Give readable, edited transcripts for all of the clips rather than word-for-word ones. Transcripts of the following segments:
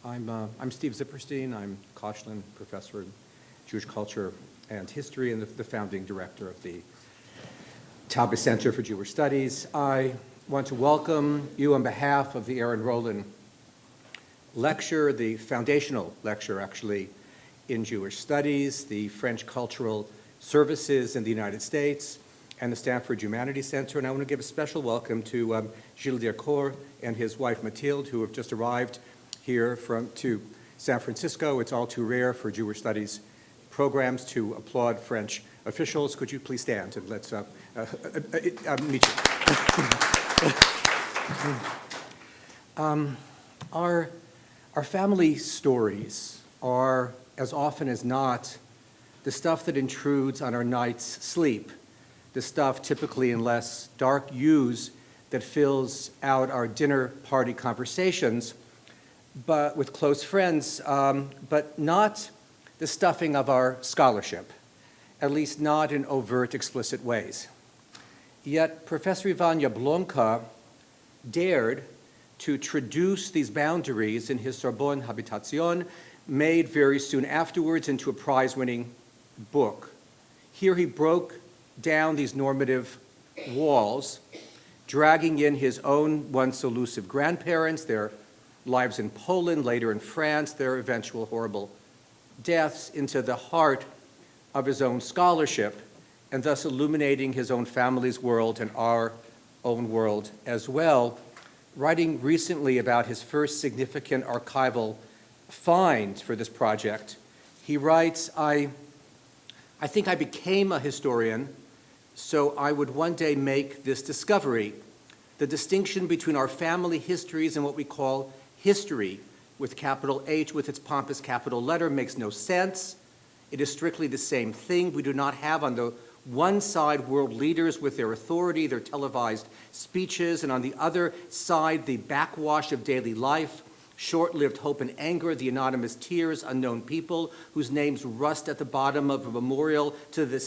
I'm Steve Zipperstein. I'm Koshland Professor in Jewish Culture and History and the founding director of the Taube Center for Jewish Studies. I want to welcome you on behalf of the Aaron Rowland lecture, the foundational lecture, actually, in Jewish Studies, the French Cultural Services in the United States, and the Stanford Humanities Center. And I want to give a special welcome to Gilles Diercourt and his wife Mathilde, who have just arrived here to San Francisco. It's all too rare for Jewish Studies programs to applaud French officials. Could you please stand and let's meet you. Our family stories are, as often as not, the stuff that intrudes on our night's sleep, the stuff typically in less dark hues that fills out our dinner party conversations, but with close friends, but not the stuffing of our scholarship, at least not in overt, explicit ways. Yet Professor Ivan Jablonka dared to traduce these boundaries in his Sorbonne Habitation, made very soon afterwards into a prize-winning book. Here he broke down these normative walls, dragging in his own once elusive grandparents, their lives in Poland, later in France, their eventual horrible deaths, into the heart of his own scholarship, and thus illuminating his own family's world and our own world as well. Writing recently about his first significant archival find for this project, he writes, I think I became a historian so I would one day make this discovery. The distinction between our family histories and what we call history, with capital H, with its pompous capital letter, makes no sense. It is strictly the same thing. We do not have on the one side world leaders with their authority, their televised speeches, and on the other side the backwash of daily life, short-lived hope and anger, the anonymous tears, unknown people whose names rust at the bottom of a memorial to the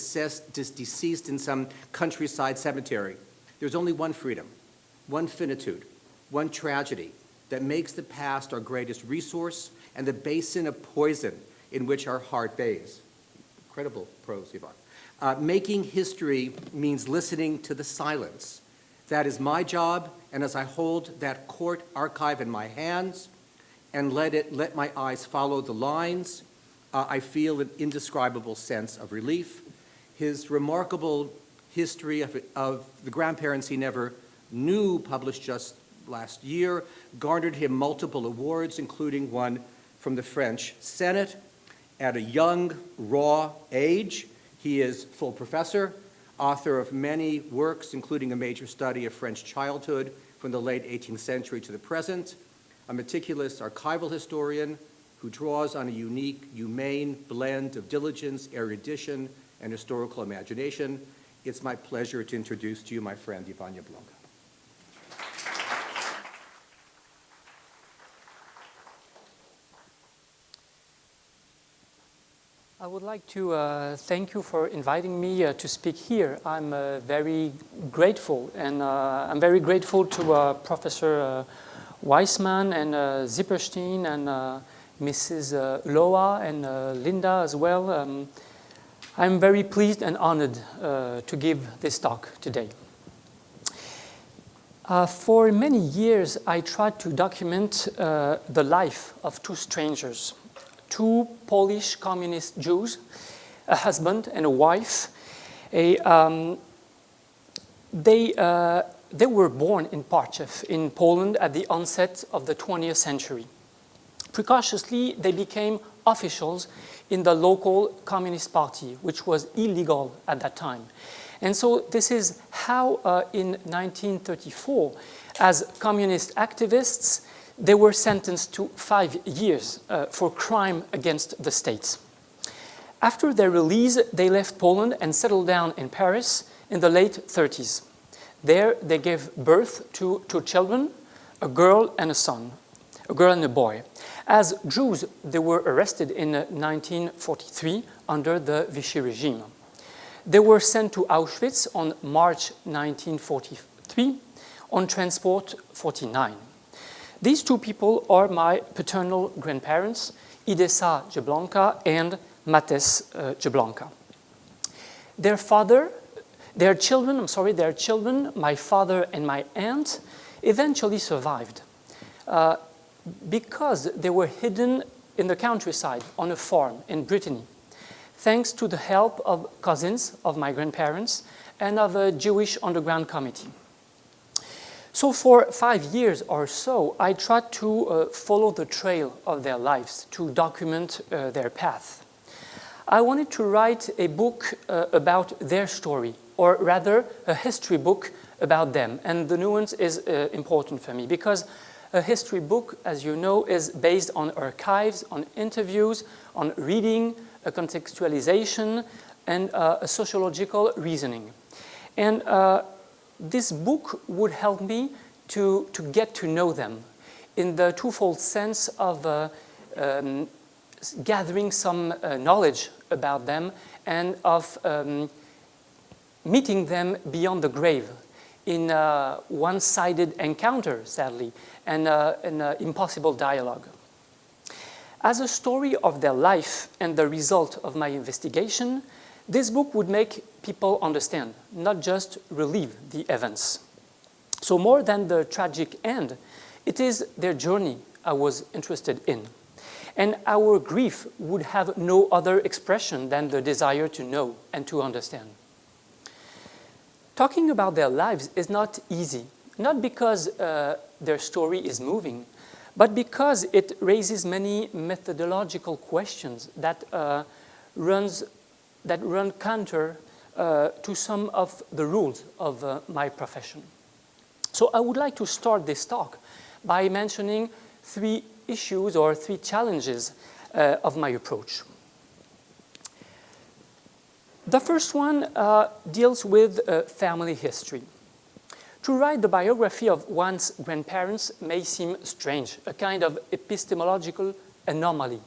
deceased in some countryside cemetery. There's only one freedom, one finitude, one tragedy that makes the past our greatest resource and the basin of poison in which our heart bathes. Incredible prose, Ivan. Making history means listening to the silence. That is my job, and as I hold that court archive in my hands and let my eyes follow the lines, I feel an indescribable sense of relief. His remarkable history of the grandparents he never knew, published just last year, garnered him multiple awards, including one from the French Senate. At a young, raw age, he is full professor, author of many works, including a major study of French childhood from the late 18th century to the present, a meticulous archival historian who draws on a unique, humane blend of diligence, erudition, and historical imagination. It's my pleasure to introduce to you my friend, Ivan Jablonka. I would like to thank you for inviting me to speak here. I'm very grateful, and I'm very grateful to Professor Weissman and Zipperstein and Mrs. Loa and Linda as well. I'm very pleased and honored to give this talk today. For many years, I tried to document the life of two strangers, two Polish communist Jews, a husband and a wife. They were born in Parchev in Poland at the onset of the 20th century. Precautiously, they became officials in the local Communist Party, which was illegal at that time. And so this is how in 1934, as communist activists, they were sentenced to 5 years for crime against the state. After their release, they left Poland and settled down in Paris in the late 30s. There, they gave birth to two children, a girl and a son, a girl and a boy. As Jews, they were arrested in 1943 under the Vichy regime. They were sent to Auschwitz on March 1943 on Transport 49. These two people are my paternal grandparents, Idesa Jablonka and Mates Jablonka. Their children, my father and my aunt, eventually survived because they were hidden in the countryside on a farm in Brittany, thanks to the help of cousins of my grandparents and of a Jewish underground committee. So for 5 years or so, I tried to follow the trail of their lives, to document their path. I wanted to write a book about their story, or rather a history book about them. And the nuance is important for me because a history book, as you know, is based on archives, on interviews, on reading, a contextualization, and a sociological reasoning. And this book would help me to get to know them in the twofold sense of gathering some knowledge about them and of meeting them beyond the grave in a one-sided encounter, sadly, and an impossible dialogue. As a story of their life and the result of my investigation, this book would make people understand, not just relive the events. So more than the tragic end, it is their journey I was interested in. And our grief would have no other expression than the desire to know and to understand. Talking about their lives is not easy, not because their story is moving, but because it raises many methodological questions that run counter to some of the rules of my profession. So I would like to start this talk by mentioning 3 issues or 3 challenges of my approach. The first one deals with family history. To write the biography of one's grandparents may seem strange, a kind of epistemological anomaly.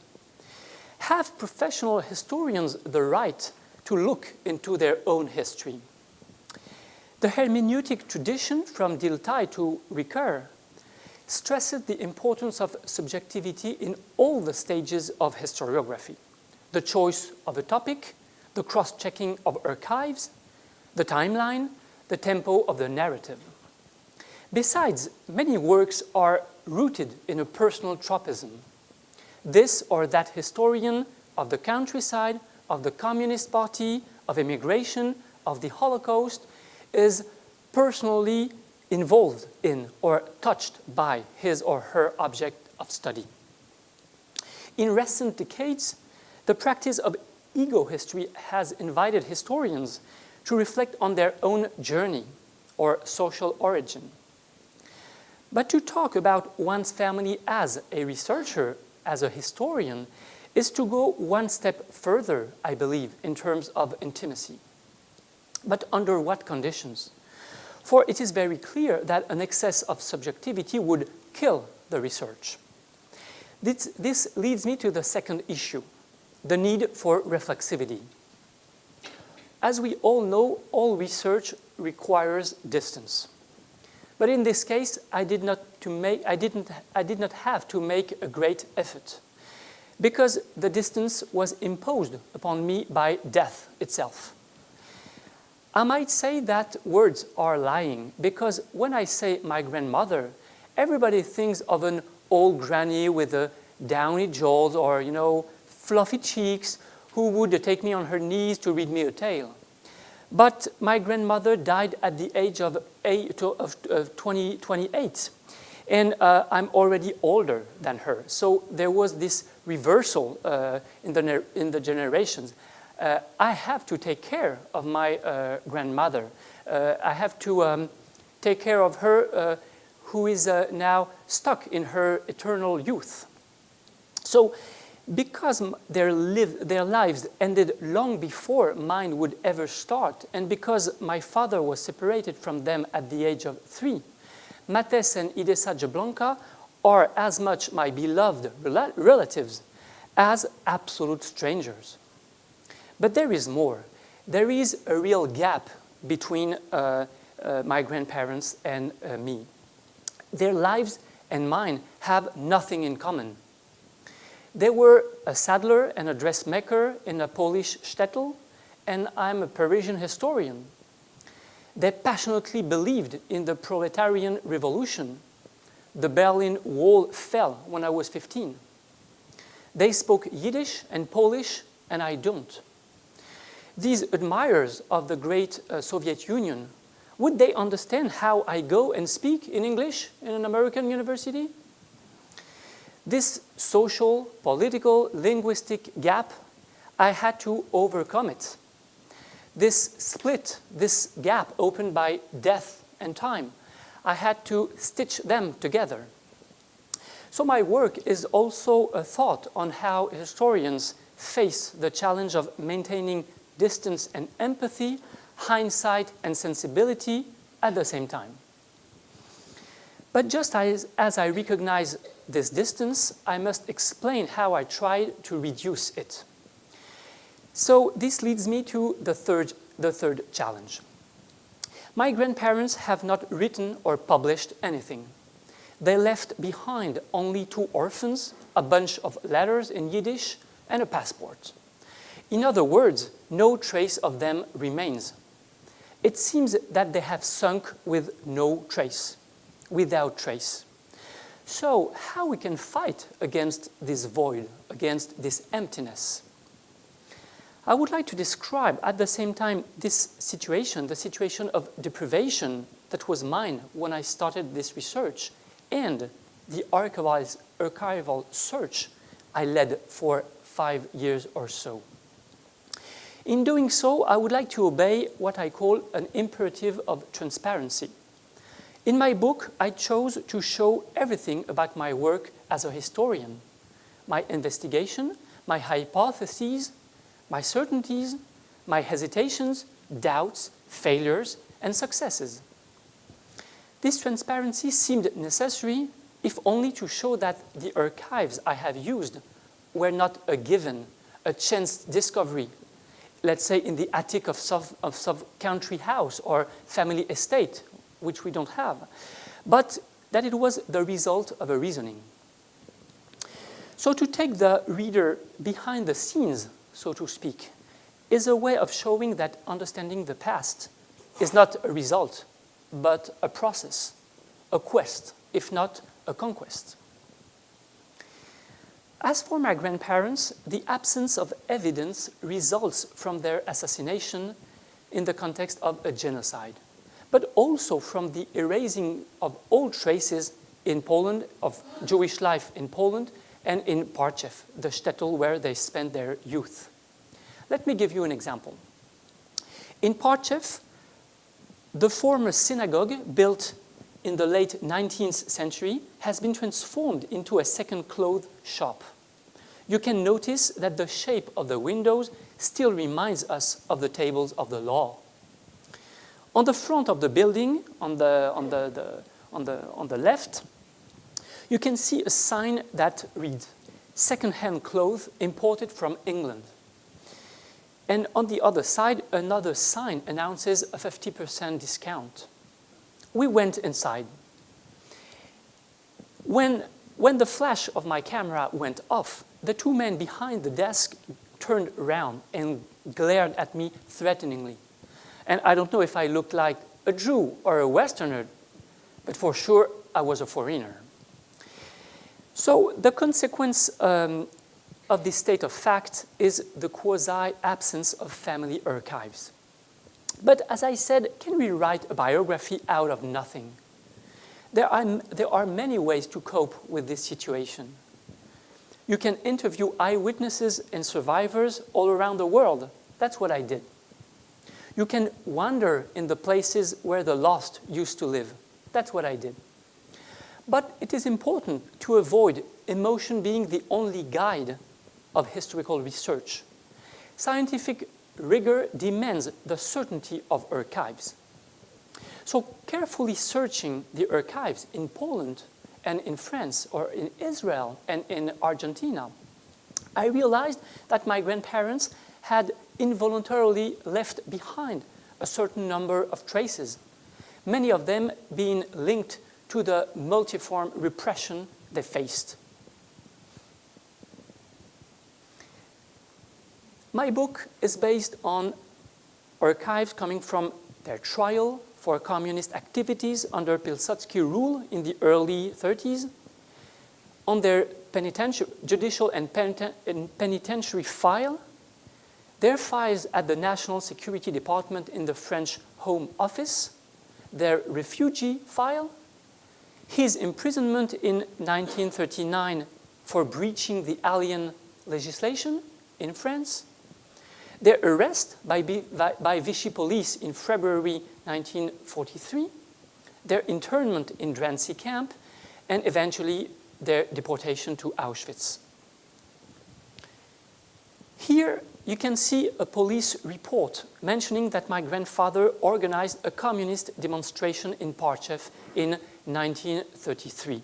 Have professional historians the right to look into their own history? The hermeneutic tradition from Dilthey to Ricoeur stresses the importance of subjectivity in all the stages of historiography. The choice of a topic, the cross-checking of archives, the timeline, the tempo of the narrative. Besides, many works are rooted in a personal tropism. This or that historian of the countryside, of the Communist Party, of immigration, of the Holocaust, is personally involved in or touched by his or her object of study. In recent decades, the practice of ego history has invited historians to reflect on their own journey or social origin. But to talk about one's family as a researcher, as a historian, is to go one step further, I believe, in terms of intimacy. But under what conditions? For it is very clear that an excess of subjectivity would kill the research. This leads me to the second issue, the need for reflexivity. As we all know, all research requires distance. But in this case, I did not have to make a great effort, because the distance was imposed upon me by death itself. I might say that words are lying, because when I say my grandmother, everybody thinks of an old granny with a downy jaws or, fluffy cheeks who would take me on her knees to read me a tale. But my grandmother died at the age of 28, and I'm already older than her. So there was this reversal in the generations. I have to take care of my grandmother. I have to take care of her who is now stuck in her eternal youth. So because their lives ended long before mine would ever start, and because my father was separated from them at the age of 3, Mates and Idesa Jablonka are as much my beloved relatives as absolute strangers. But there is more. There is a real gap between my grandparents and me. Their lives and mine have nothing in common. They were a saddler and a dressmaker in a Polish shtetl, and I'm a Parisian historian. They passionately believed in the proletarian revolution. The Berlin Wall fell when I was 15. They spoke Yiddish and Polish, and I don't. These admirers of the great Soviet Union, would they understand how I go and speak in English in an American university? This social, political, linguistic gap, I had to overcome it. This split, this gap opened by death and time, I had to stitch them together. So my work is also a thought on how historians face the challenge of maintaining distance and empathy, hindsight and sensibility at the same time. But just as I recognize this distance, I must explain how I tried to reduce it. So this leads me to the third challenge. My grandparents have not written or published anything. They left behind only 2 orphans, a bunch of letters in Yiddish, and a passport. In other words, no trace of them remains. It seems that they have sunk with no trace, without trace. So how we can fight against this void, against this emptiness? I would like to describe at the same time this situation, the situation of deprivation that was mine when I started this research, and the archival search I led for 5 years or so. In doing so, I would like to obey what I call an imperative of transparency. In my book, I chose to show everything about my work as a historian, my investigation, my hypotheses, my certainties, my hesitations, doubts, failures, and successes. This transparency seemed necessary, if only to show that the archives I have used were not a given, a chance discovery, let's say in the attic of some country house or family estate, which we don't have, but that it was the result of a reasoning. So to take the reader behind the scenes, so to speak, is a way of showing that understanding the past is not a result, but a process, a quest, if not a conquest. As for my grandparents, the absence of evidence results from their assassination in the context of a genocide, but also from the erasing of all traces in Poland, of Jewish life in Poland, and in Parchev, the shtetl where they spent their youth. Let me give you an example. In Parchev, the former synagogue, built in the late 19th century, has been transformed into a second clothes shop. You can notice that the shape of the windows still reminds us of the tables of the law. On the front of the building, on the left, you can see a sign that reads, "Second-hand clothes imported from England." And on the other side, another sign announces a 50% discount. We went inside. When the flash of my camera went off, the 2 men behind the desk turned around and glared at me threateningly. And I don't know if I looked like a Jew or a Westerner, but for sure I was a foreigner. So the consequence of this state of fact is the quasi-absence of family archives. But as I said, can we write a biography out of nothing? There are many ways to cope with this situation. You can interview eyewitnesses and survivors all around the world. That's what I did. You can wander in the places where the lost used to live. That's what I did. But it is important to avoid emotion being the only guide of historical research. Scientific rigor demands the certainty of archives. So carefully searching the archives in Poland and in France or in Israel and in Argentina, I realized that my grandparents had involuntarily left behind a certain number of traces, many of them being linked to the multiform repression they faced. My book is based on archives coming from their trial for communist activities under Pilsudski rule in the early 30s, on their judicial and penitentiary file, their files at the National Security Department in the French Home Office, their refugee file, his imprisonment in 1939 for breaching the alien legislation in France, their arrest by Vichy police in February 1943, their internment in Drancy camp, and eventually their deportation to Auschwitz. Here you can see a police report mentioning that my grandfather organized a communist demonstration in Parchev in 1933.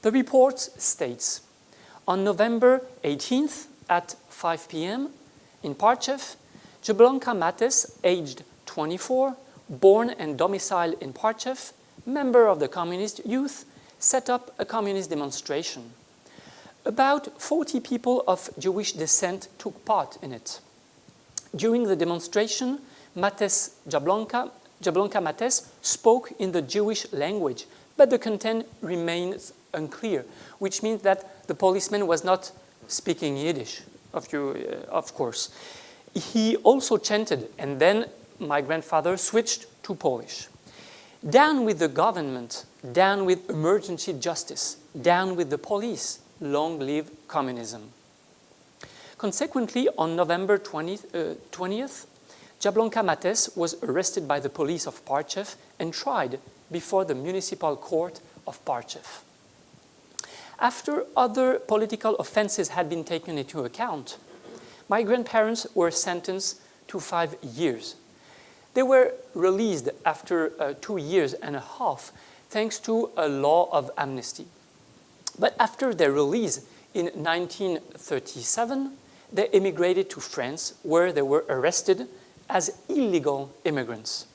The report states, on November 18th at 5 p.m. in Parchev, Jablonka Mates, aged 24, born and domiciled in Parchev, member of the communist youth, set up a communist demonstration. About 40 people of Jewish descent took part in it. During the demonstration, Jablonka Mates spoke in the Jewish language, but the content remains unclear, which means that the policeman was not speaking Yiddish, of course. He also chanted, and then my grandfather switched to Polish. Down with the government, down with emergency justice, down with the police, long live communism. Consequently, on November 20th, Jablonka Mates was arrested by the police of Parchev and tried before the municipal court of Parchev. After other political offenses had been taken into account, my grandparents were sentenced to 5 years. They were released after 2 years and a half, thanks to a law of amnesty. But after their release in 1937, they emigrated to France, where they were arrested as illegal immigrants.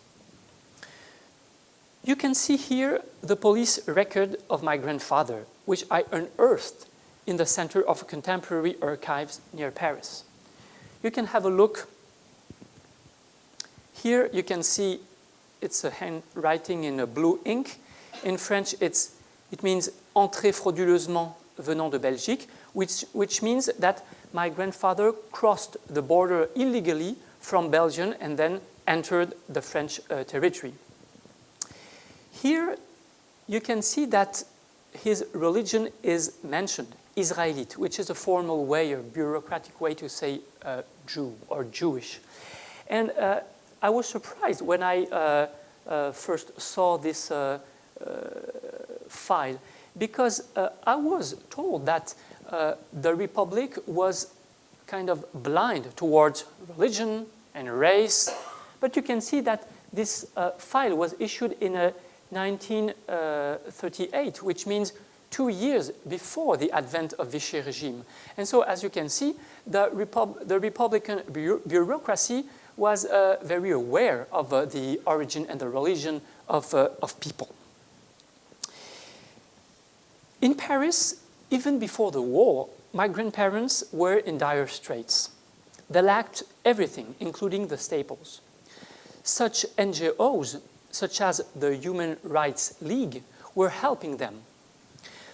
You can see here the police record of my grandfather, which I unearthed in the Center of Contemporary Archives near Paris. You can have a look. Here you can see it's a handwriting in a blue ink. In French, it means « entré frauduleusement venant de Belgique », which means that my grandfather crossed the border illegally from Belgium and then entered the French territory. Here you can see that his religion is mentioned, Israelite, which is a formal way, a bureaucratic way to say Jew or Jewish. And I was surprised when I first saw this file, because I was told that the Republic was kind of blind towards religion and race, but you can see that this file was issued in 1938, which means 2 years before the advent of Vichy regime. And so, as you can see, the Republican bureaucracy was very aware of the origin and the religion of people. In Paris, even before the war, my grandparents were in dire straits. They lacked everything, including the staples. Such NGOs, such as the Human Rights League, were helping them.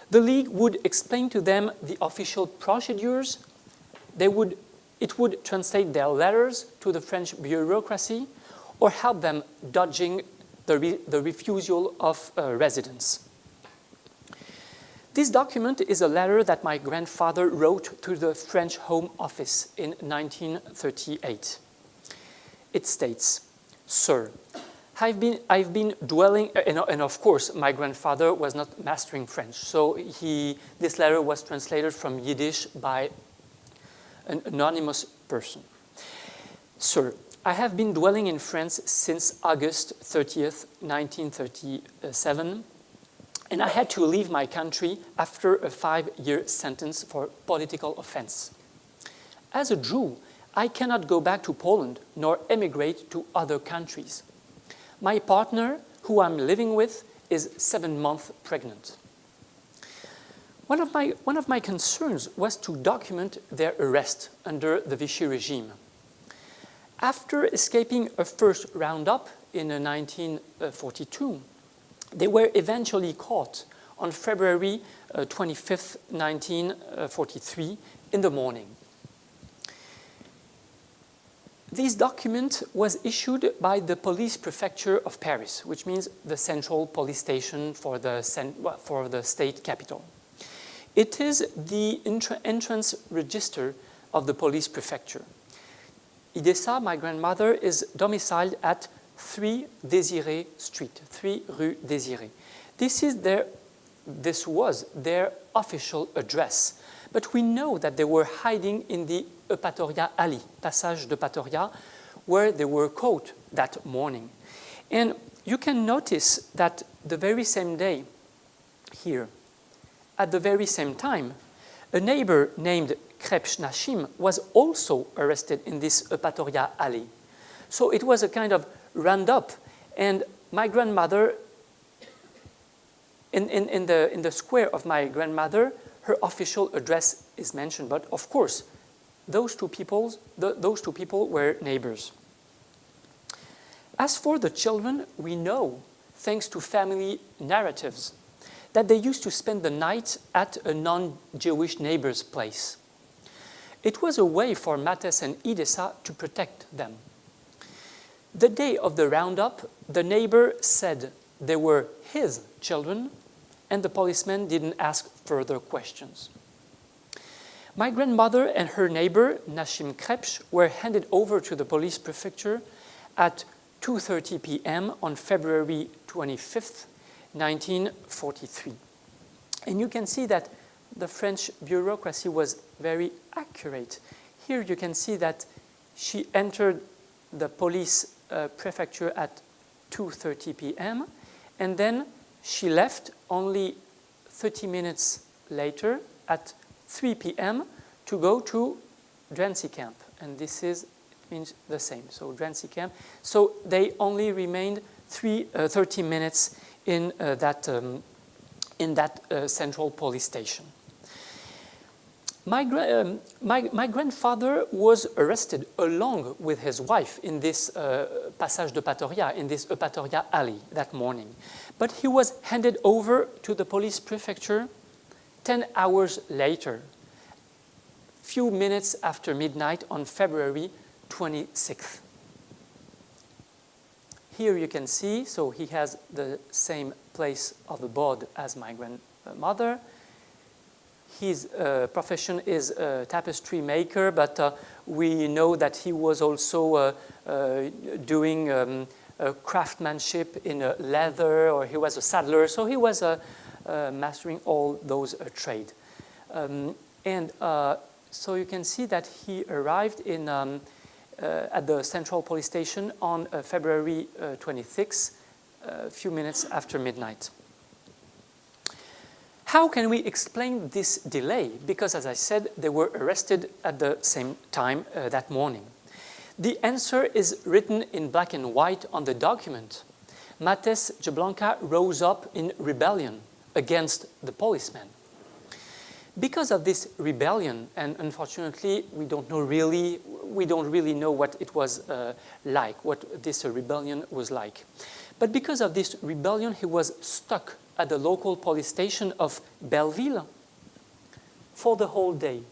The League would explain to them the official procedures. It would translate their letters to the French bureaucracy or help them dodging the refusal of residence. This document is a letter that my grandfather wrote to the French Home Office in 1938. It states, "Sir, I've been dwelling," and of course my grandfather was not mastering French, so this letter was translated from Yiddish by an anonymous person. "Sir, I have been dwelling in France since August 30th, 1937, and I had to leave my country after a 5-year sentence for political offense. As a Jew, I cannot go back to Poland nor emigrate to other countries. My partner, who I'm living with, is 7 months pregnant. One of my concerns was to document their arrest under the Vichy regime. After escaping a first roundup in 1942, they were eventually caught on February 25, 1943, in the morning. This document was issued by the police prefecture of Paris, which means the central police station for the state capital. It is the entrance register of the police prefecture. Idessa, my grandmother, is domiciled at 3 Désiré Street, 3 Rue Désiré. This was their official address, but we know that they were hiding in the Eupatoria Alley, Passage de Patoria, where they were caught that morning. And you can notice that the very same day here, at the very same time, a neighbor named Krebs Nashim was also arrested in this Eupatoria Alley. So it was a kind of roundup, and my grandmother, in the square of my grandmother, her official address is mentioned, but of course, those two people were neighbors. As for the children, we know, thanks to family narratives, that they used to spend the night at a non-Jewish neighbor's place. It was a way for Matthes and Idessa to protect them. The day of the roundup, the neighbor said they were his children, and the policeman didn't ask further questions. My grandmother and her neighbor, Nashim Krebs, were handed over to the police prefecture at 2:30 p.m. on February 25th, 1943. And you can see that the French bureaucracy was very accurate. Here you can see that she entered the police prefecture at 2:30 p.m. and then she left only 30 minutes later at 3 p.m. to go to Drancy camp. And this means the same, so Drancy camp. So they only remained 30 minutes in that central police station. My grandfather was arrested along with his wife in this Passage de Patoria, in this Eupatoria Alley that morning. But he was handed over to the police prefecture 10 hours later, few minutes after midnight on February 26th. Here you can see, so he has the same place of abode as my grandmother. His profession is a tapestry maker, but we know that he was also doing craftsmanship in leather, or he was a saddler, so he was mastering all those trade. So you can see that he arrived at the central police station on February 26, a few minutes after midnight. How can we explain this delay? Because, as I said, they were arrested at the same time that morning. The answer is written in black and white on the document. Matthes Jablonka rose up in rebellion against the policeman. Because of this rebellion, and unfortunately we don't really know what it was like, what this rebellion was like. But because of this rebellion, he was stuck at the local police station of Belleville for the whole day.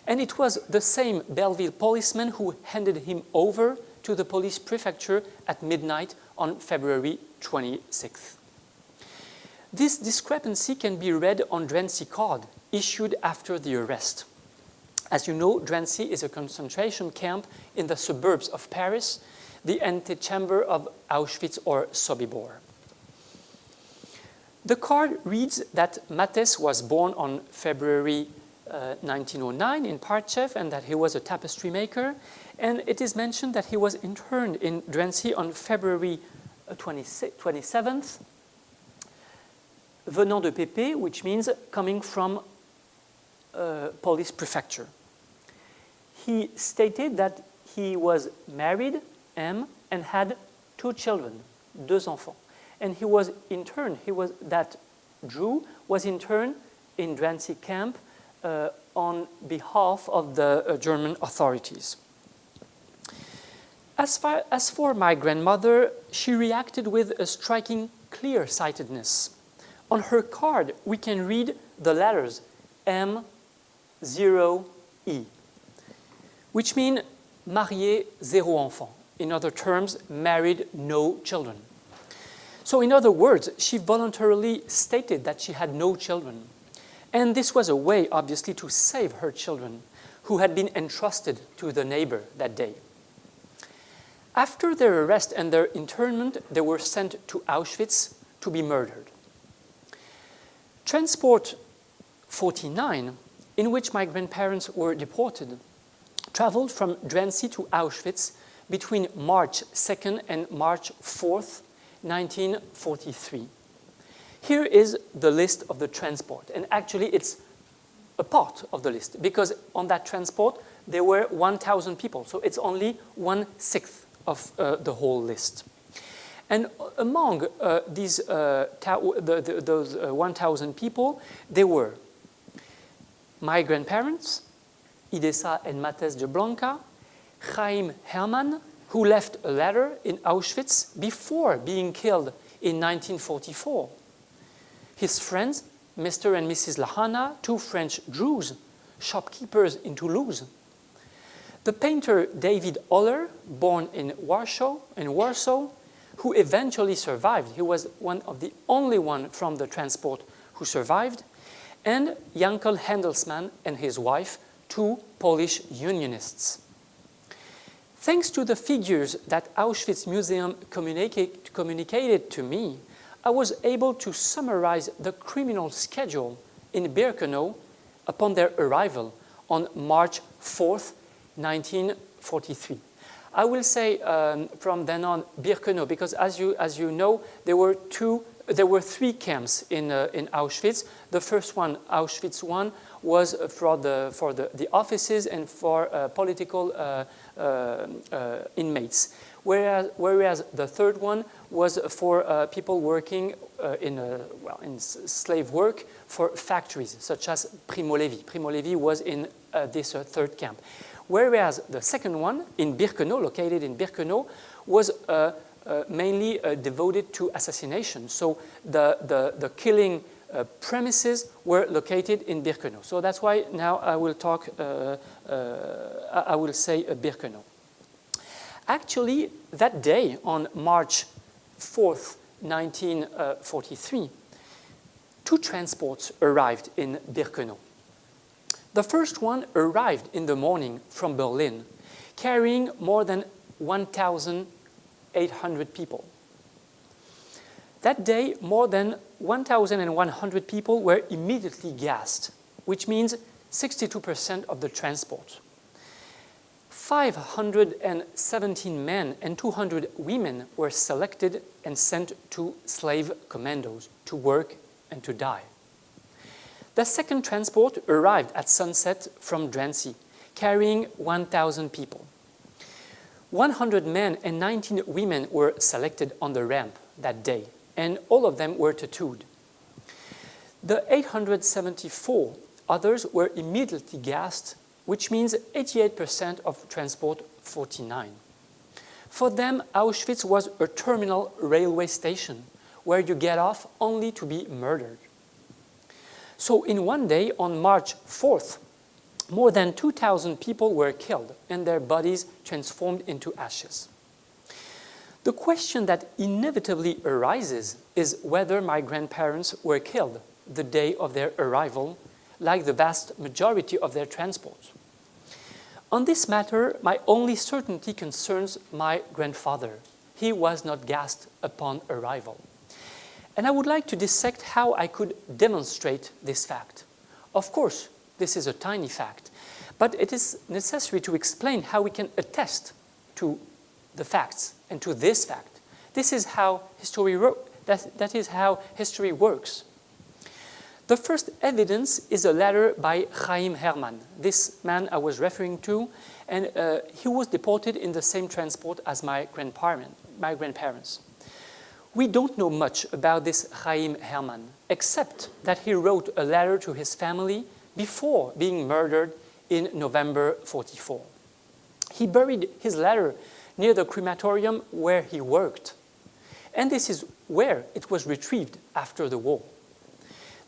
And it was the same Belleville policeman who handed him over to the police prefecture at midnight on February 26th. This discrepancy can be read on Drancy card issued after the arrest. As you know, Drancy is a concentration camp in the suburbs of Paris, the antechamber of Auschwitz or Sobibor. The card reads that Matthes was born on February 1909 in Partchev and that he was a tapestry maker, and it is mentioned that he was interned in Drancy on February 27th, venant de PP, which means coming from police prefecture. He stated that he was married, and had 2 children, deux enfants. And he was interned, that Drew was interned in Drancy camp on behalf of the German authorities. As for my grandmother, she reacted with a striking clear-sightedness. On her card, we can read the letters M0E, which mean marié zéro enfant. In other terms, married no children. So in other words, she voluntarily stated that she had no children. And this was a way, obviously, to save her children, who had been entrusted to the neighbor that day. After their arrest and their internment, they were sent to Auschwitz to be murdered. Transport 49, in which my grandparents were deported, traveled from Drancy to Auschwitz between March 2nd and March 4th, 1943. Here is the list of the transport, and actually it's a part of the list, because on that transport there were 1,000 people, so it's only 1/6 of the whole list. And among those 1,000 people, there were my grandparents, Idesa and Mates Jablonka, Chaim Herman, who left a letter in Auschwitz before being killed in 1944. His friends, Mr. and Mrs. Lahana, two French Jews, shopkeepers in Toulouse. The painter David Oller, born in Warsaw, who eventually survived. He was one of the only one from the transport who survived. And Jankel Handelsman and his wife, two Polish unionists. Thanks to the figures that Auschwitz Museum communicated to me, I was able to summarize the criminal schedule in Birkenau upon their arrival on March 4th, 1943. I will say from then on Birkenau, because as you know, there were three camps in Auschwitz. The first one, Auschwitz I, was for the offices and for political inmates, whereas the third one was for people working in slave work for factories, such as Primo Levi. Primo Levi was in this third camp. Whereas the second one, in Birkenau, located in Birkenau, was mainly devoted to assassination. So the killing premises were located in Birkenau. So that's why now I will say Birkenau. Actually, that day on March 4th, 1943, two transports arrived in Birkenau. The first one arrived in the morning from Berlin, carrying more than 1,800 people. That day, more than 1,100 people were immediately gassed, which means 62% of the transport. 517 men and 200 women were selected and sent to slave commandos to work and to die. The second transport arrived at sunset from Drancy, carrying 1,000 people. 100 men and 19 women were selected on the ramp that day, and all of them were tattooed. The 874 others were immediately gassed, which means 88% of transport 49. For them, Auschwitz was a terminal railway station where you get off only to be murdered. So in one day, on March 4th, more than 2,000 people were killed and their bodies transformed into ashes. The question that inevitably arises is whether my grandparents were killed the day of their arrival, like the vast majority of their transport. On this matter, my only certainty concerns my grandfather. He was not gassed upon arrival. And I would like to dissect how I could demonstrate this fact. Of course, this is a tiny fact, but it is necessary to explain how we can attest to the facts and to this fact. This is how history that is how history works. The first evidence is a letter by Chaim Herman, this man I was referring to, and he was deported in the same transport as my grandparents. We don't know much about this Chaim Herman, except that he wrote a letter to his family before being murdered in November 44. He buried his letter near the crematorium where he worked, and this is where it was retrieved after the war.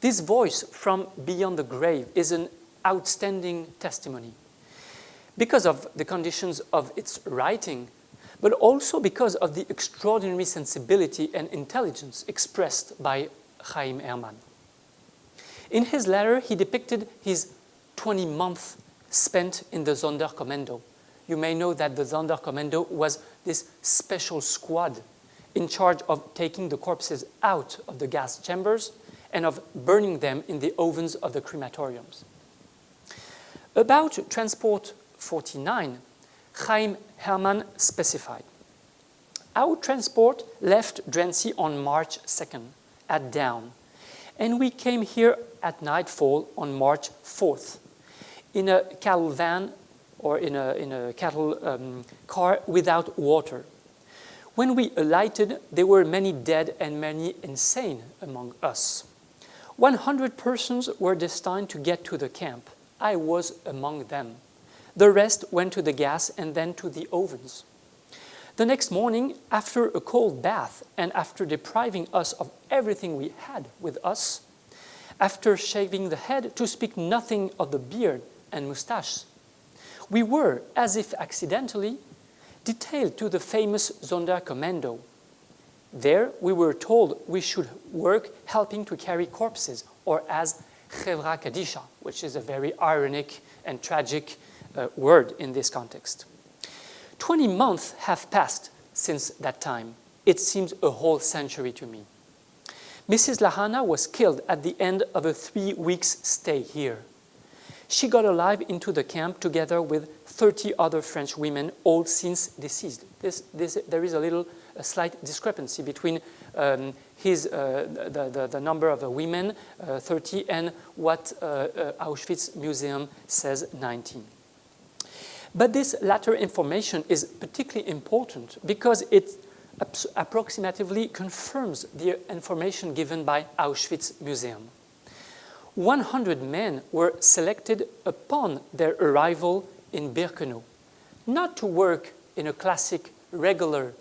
This voice from beyond the grave is an outstanding testimony because of the conditions of its writing, but also because of the extraordinary sensibility and intelligence expressed by Chaim Herman. In his letter, he depicted his 20 months spent in the Sonderkommando. You may know that the Sonderkommando was this special squad in charge of taking the corpses out of the gas chambers and of burning them in the ovens of the crematoriums. About Transport 49, Chaim Herman specified, "Our transport left Drancy on March 2nd at dawn, and we came here at nightfall on March 4th in a cattle van or in a cattle car without water. When we alighted, there were many dead and many insane among us. 100 persons were destined to get to the camp. I was among them. The rest went to the gas and then to the ovens. The next morning, after a cold bath and after depriving us of everything we had with us, after shaving the head, to speak nothing of the beard and mustache, we were, as if accidentally, detailed to the famous Sonderkommando. There we were told we should work helping to carry corpses, or as Chevra Kadisha, which is a very ironic and tragic word in this context. 20 months have passed since that time. It seems a whole century to me. Mrs. Lahana was killed at the end of a 3 weeks stay here. She got alive into the camp together with 30 other French women, all since deceased." There is a slight discrepancy between the number of women, 30, and what Auschwitz Museum says, 19. But this latter information is particularly important because it approximatively confirms the information given by Auschwitz Museum. 100 men were selected upon their arrival in Birkenau, not to work in a classic regular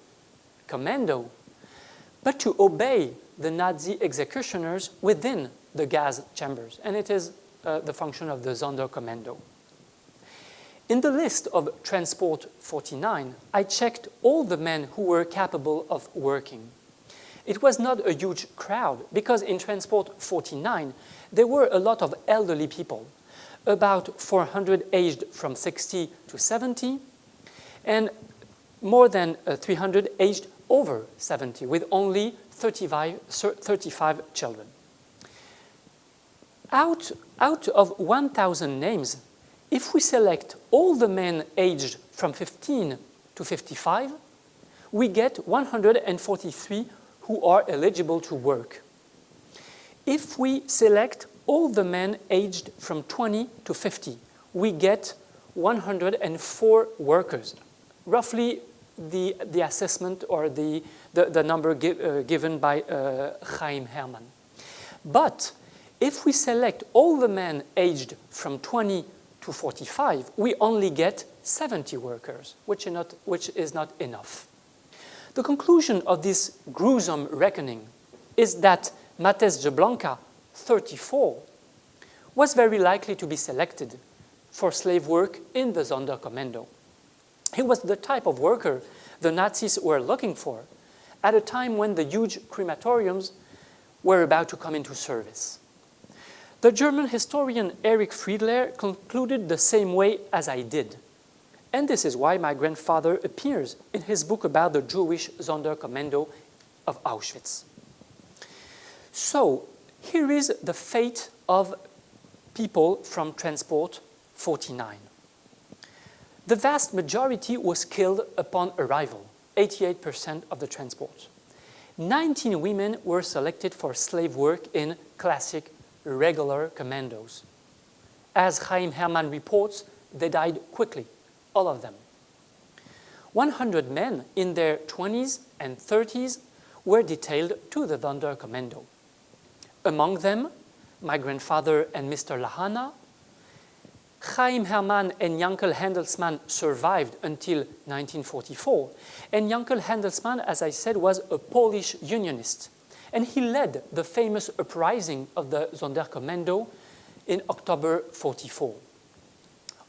commando, but to obey the Nazi executioners within the gas chambers, and it is the function of the Sonderkommando. In the list of Transport 49, I checked all the men who were capable of working. It was not a huge crowd because in Transport 49, there were a lot of elderly people, about 400 aged from 60 to 70, and more than 300 aged over 70, with only 35 children. Out of 1,000 names, if we select all the men aged from 15 to 55, we get 143 who are eligible to work. If we select all the men aged from 20 to 50, we get 104 workers, roughly the assessment or the number given by Chaim Herman. But if we select all the men aged from 20 to 45, we only get 70 workers, which is not enough. The conclusion of this gruesome reckoning is that Mates Jablonka, 34, was very likely to be selected for slave work in the Sonderkommando. He was the type of worker the Nazis were looking for at a time when the huge crematoriums were about to come into service. The German historian Erich Friedler concluded the same way as I did. And this is why my grandfather appears in his book about the Jewish Sonderkommando of Auschwitz. So, here is the fate of people from Transport 49. The vast majority was killed upon arrival, 88% of the transport. 19 women were selected for slave work in classic regular commandos. As Chaim Herman reports, they died quickly, all of them. 100 men in their 20s and 30s were detailed to the Sonderkommando. Among them, my grandfather and Mr. Lahana, Chaim Hermann and Yankel Handelsman survived until 1944. And Yankel Handelsman, as I said, was a Polish unionist. And he led the famous uprising of the Sonderkommando in October 44.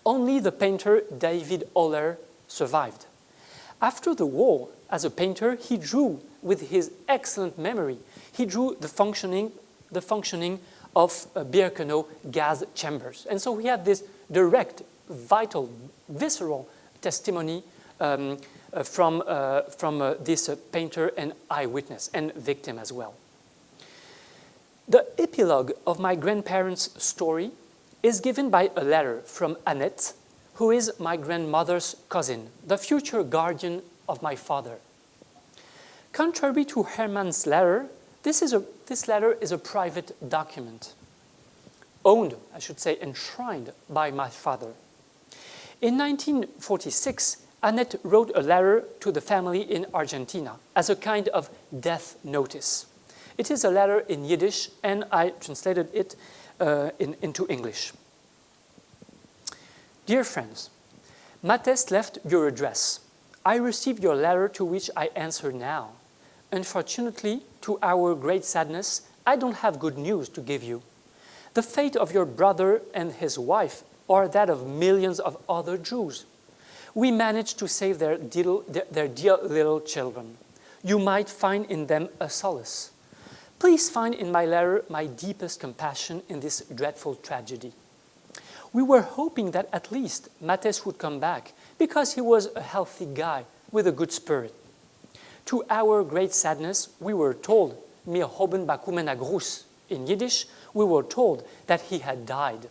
Only the painter David Oller survived. After the war, as a painter, he drew with his excellent memory. He drew the functioning of Birkenau gas chambers. And so he had this direct, vital, visceral testimony from this painter and eyewitness and victim as well. The epilogue of my grandparents' story is given by a letter from Annette, who is my grandmother's cousin, the future guardian of my father. Contrary to Hermann's letter, this letter is a private document, owned, I should say, enshrined by my father. In 1946, Annette wrote a letter to the family in Argentina as a kind of death notice. It is a letter in Yiddish, and I translated it into English. Dear friends, Matthes left your address. I received your letter, to which I answer now. Unfortunately, to our great sadness, I don't have good news to give you. The fate of your brother and his wife or that of millions of other Jews. We managed to save their dear little children. You might find in them a solace. Please find in my letter my deepest compassion in this dreadful tragedy. We were hoping that at least Matthes would come back because he was a healthy guy with a good spirit. To our great sadness, we were told, mir hoben bakumen a grus, in Yiddish, we were told that he had died.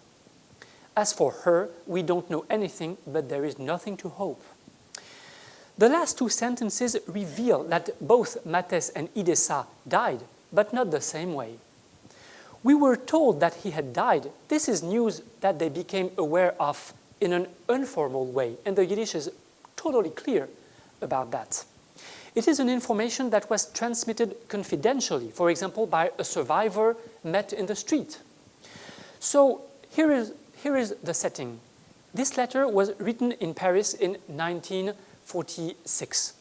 As for her, we don't know anything, but there is nothing to hope. The last two sentences reveal that both Matthes and Idessa died, but not the same way. We were told that he had died. This is news that they became aware of in an informal way, and the Yiddish is totally clear about that. It is an information that was transmitted confidentially, for example, by a survivor met in the street. So here is the setting. This letter was written in Paris in 1946.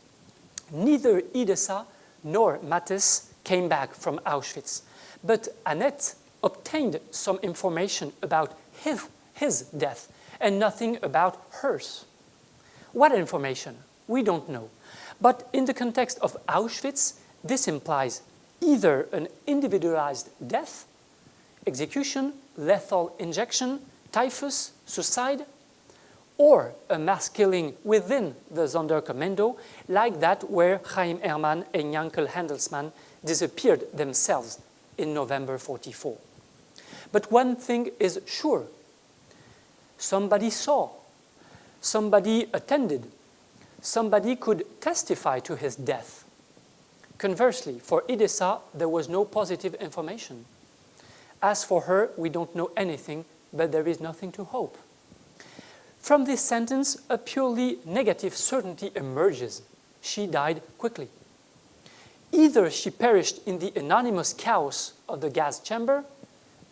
Neither Idessa nor Matthes came back from Auschwitz, but Annette obtained some information about his death and nothing about hers. What information? We don't know. But in the context of Auschwitz, this implies either an individualized death, execution, lethal injection, typhus, suicide, or a mass killing within the Sonderkommando, like that where Chaim Hermann and Yankel Handelsman disappeared themselves in November 44. But one thing is sure. Somebody saw, somebody attended, somebody could testify to his death. Conversely, for Idessa, there was no positive information. As for her, we don't know anything, but there is nothing to hope. From this sentence, a purely negative certainty emerges. She died quickly. Either she perished in the anonymous chaos of the gas chamber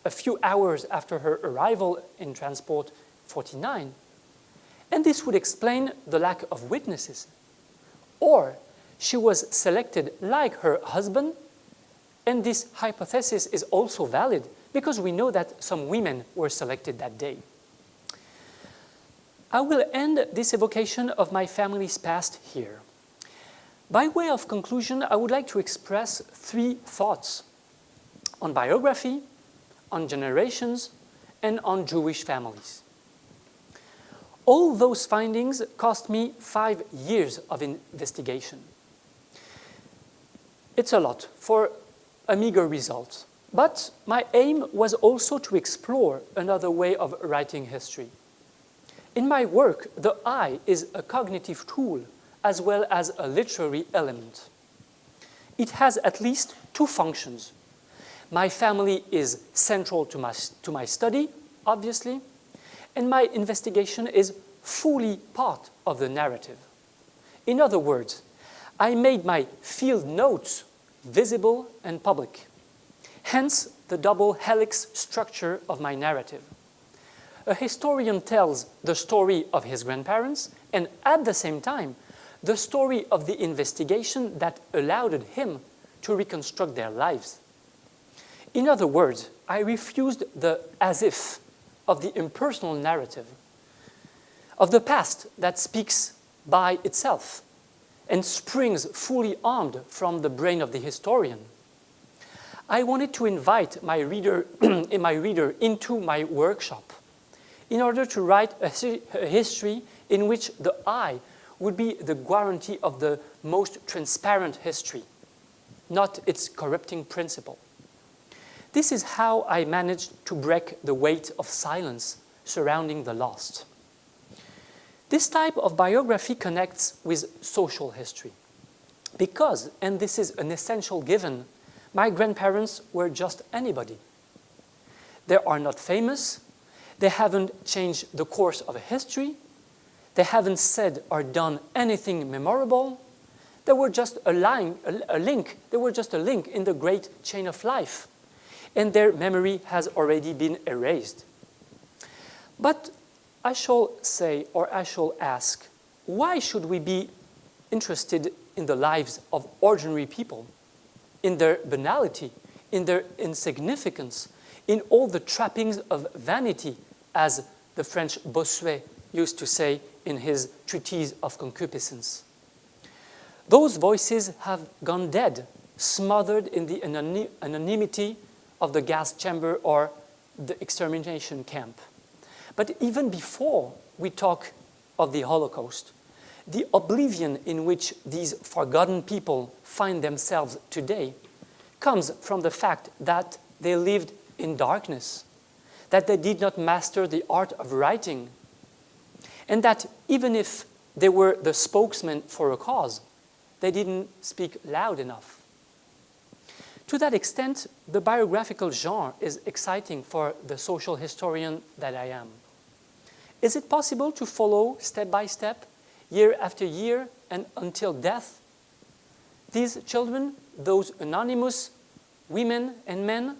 a few hours after her arrival in Transport 49, and this would explain the lack of witnesses. Or she was selected like her husband, and this hypothesis is also valid because we know that some women were selected that day. I will end this evocation of my family's past here. By way of conclusion, I would like to express three thoughts on biography, on generations, and on Jewish families. All those findings cost me 5 years of investigation. It's a lot for a meager result, but my aim was also to explore another way of writing history. In my work, the eye is a cognitive tool as well as a literary element. It has at least two functions. My family is central to my study, obviously, and my investigation is fully part of the narrative. In other words, I made my field notes visible and public. Hence the double helix structure of my narrative. A historian tells the story of his grandparents and at the same time the story of the investigation that allowed him to reconstruct their lives. In other words, I refused the as if of the impersonal narrative, of the past that speaks by itself and springs fully armed from the brain of the historian. I wanted to invite my reader, into my workshop in order to write a history in which the I would be the guarantee of the most transparent history, not its corrupting principle. This is how I managed to break the weight of silence surrounding the lost. This type of biography connects with social history because, and this is an essential given, my grandparents were just anybody. They are not famous, they haven't changed the course of a history, they haven't said or done anything memorable, they were just a link in the great chain of life, and their memory has already been erased. But I shall say, or I shall ask, why should we be interested in the lives of ordinary people, in their banality, in their insignificance, in all the trappings of vanity, as the French Bossuet used to say in his Treatise of Concupiscence? Those voices have gone dead, smothered in the anonymity of the gas chamber or the extermination camp. But even before we talk of the Holocaust, the oblivion in which these forgotten people find themselves today comes from the fact that they lived in darkness, that they did not master the art of writing, and that even if they were the spokesman for a cause, they didn't speak loud enough. To that extent, the biographical genre is exciting for the social historian that I am. Is it possible to follow step by step, year after year, and until death, these children, those anonymous women and men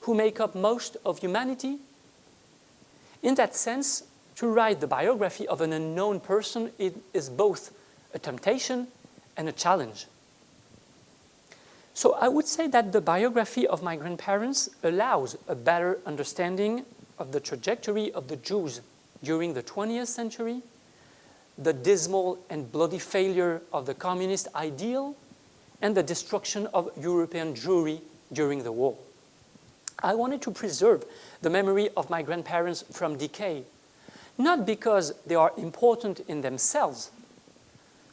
who make up most of humanity? In that sense, to write the biography of an unknown person is both a temptation and a challenge. So I would say that the biography of my grandparents allows a better understanding of the trajectory of the Jews during the 20th century, the dismal and bloody failure of the communist ideal, and the destruction of European Jewry during the war. I wanted to preserve the memory of my grandparents from decay, not because they are important in themselves,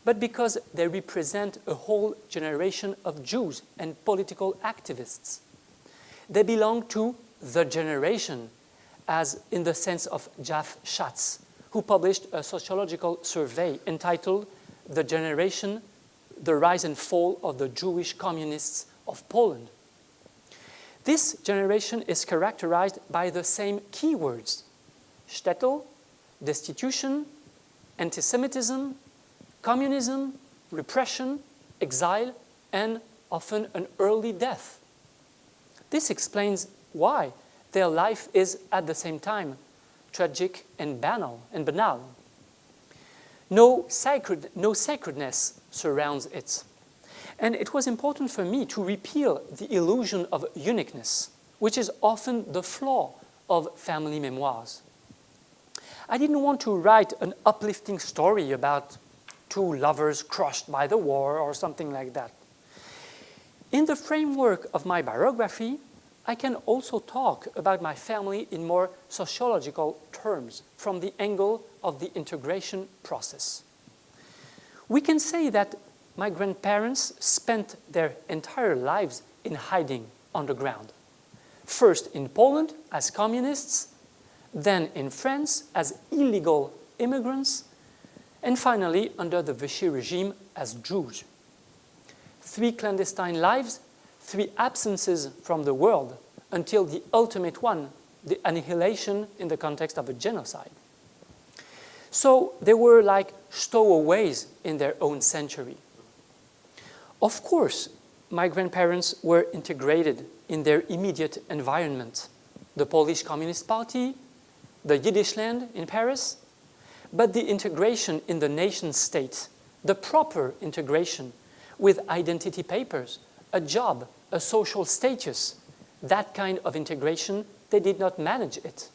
but because they represent a whole generation of Jews and political activists. They belong to the generation, as in the sense of Jaf Schatz, who published a sociological survey entitled "The Generation, the Rise and Fall of the Jewish Communists of Poland." This generation is characterized by the same keywords: shtetl, destitution, anti-Semitism, communism, repression, exile, and often an early death. This explains why their life is at the same time tragic and banal. No sacredness surrounds it. And it was important for me to repeal the illusion of uniqueness, which is often the flaw of family memoirs. I didn't want to write an uplifting story about two lovers crushed by the war or something like that. In the framework of my biography, I can also talk about my family in more sociological terms from the angle of the integration process. We can say that my grandparents spent their entire lives in hiding underground. First in Poland as communists, then in France as illegal immigrants, and finally under the Vichy regime as Jews. 3 clandestine lives, 3 absences from the world, until the ultimate one, the annihilation in the context of a genocide. So they were like stowaways in their own century. Of course, my grandparents were integrated in their immediate environment, the Polish Communist Party, the Yiddish land in Paris, but the integration in the nation state, the proper integration with identity papers, a job, a social status, that kind of integration, they did not manage it.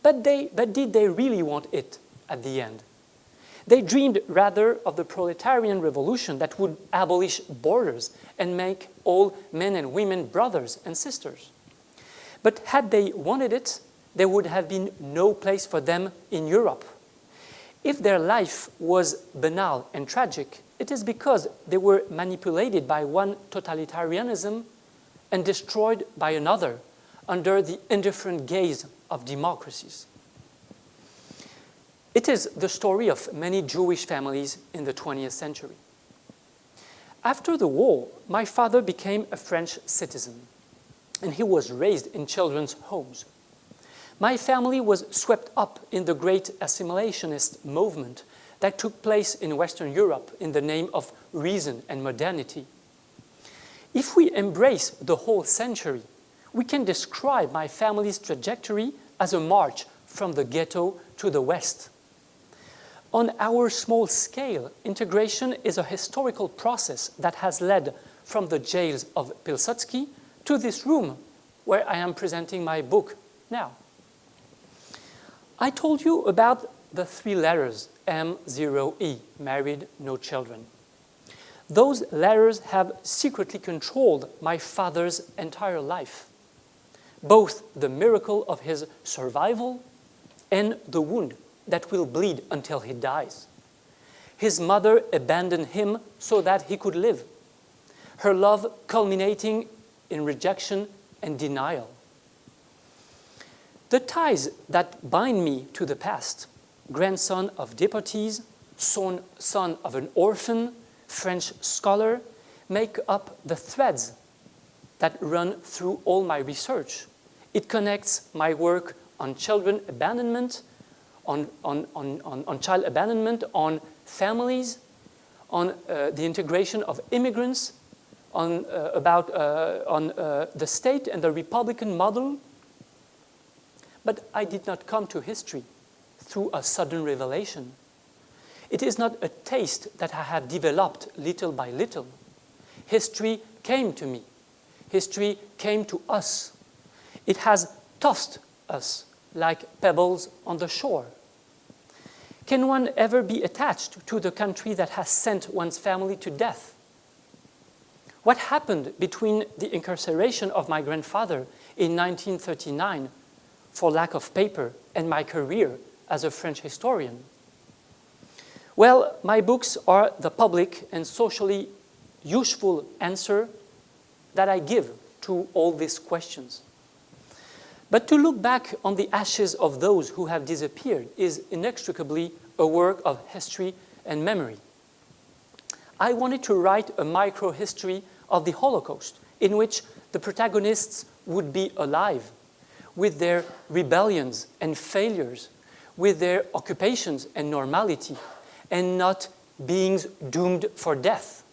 But did they really want it at the end? They dreamed rather of the proletarian revolution that would abolish borders and make all men and women brothers and sisters. But had they wanted it, there would have been no place for them in Europe. If their life was banal and tragic, it is because they were manipulated by one totalitarianism and destroyed by another under the indifferent gaze of democracies. It is the story of many Jewish families in the 20th century. After the war, my father became a French citizen, and he was raised in children's homes. My family was swept up in the great assimilationist movement that took place in Western Europe in the name of reason and modernity. If we embrace the whole century, we can describe my family's trajectory as a march from the ghetto to the West. On our small scale, integration is a historical process that has led from the jails of Pilsudski to this room where I am presenting my book now. I told you about the 3 letters M0E, married, no children. Those letters have secretly controlled my father's entire life, both the miracle of his survival and the wound that will bleed until he dies. His mother abandoned him so that he could live, her love culminating in rejection and denial. The ties that bind me to the past, grandson of deportees, son of an orphan, French scholar, make up the threads that run through all my research. It connects my work on children abandonment, on child abandonment, on families, on the integration of immigrants, on the state and the Republican model. But I did not come to history through a sudden revelation. It is not a taste that I have developed little by little. History came to me. History came to us. It has tossed us like pebbles on the shore. Can one ever be attached to the country that has sent one's family to death? What happened between the incarceration of my grandfather in 1939 for lack of paper and my career as a French historian? Well, my books are the public and socially useful answer that I give to all these questions. But to look back on the ashes of those who have disappeared is inextricably a work of history and memory. I wanted to write a micro-history of the Holocaust in which the protagonists would be alive, with their rebellions and failures, with their occupations and normality, and not beings doomed for death.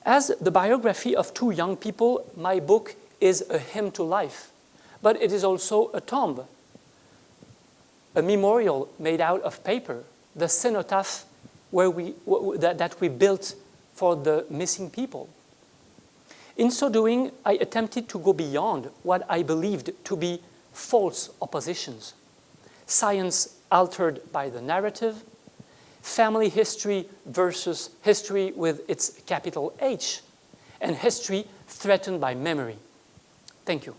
As the biography of 2 young people, my book is a hymn to life, but it is also a tomb, a memorial made out of paper, the cenotaph that we built for the missing people. In so doing, I attempted to go beyond what I believed to be false oppositions. Science altered by the narrative, family history versus history with its capital H, and history threatened by memory. Thank you.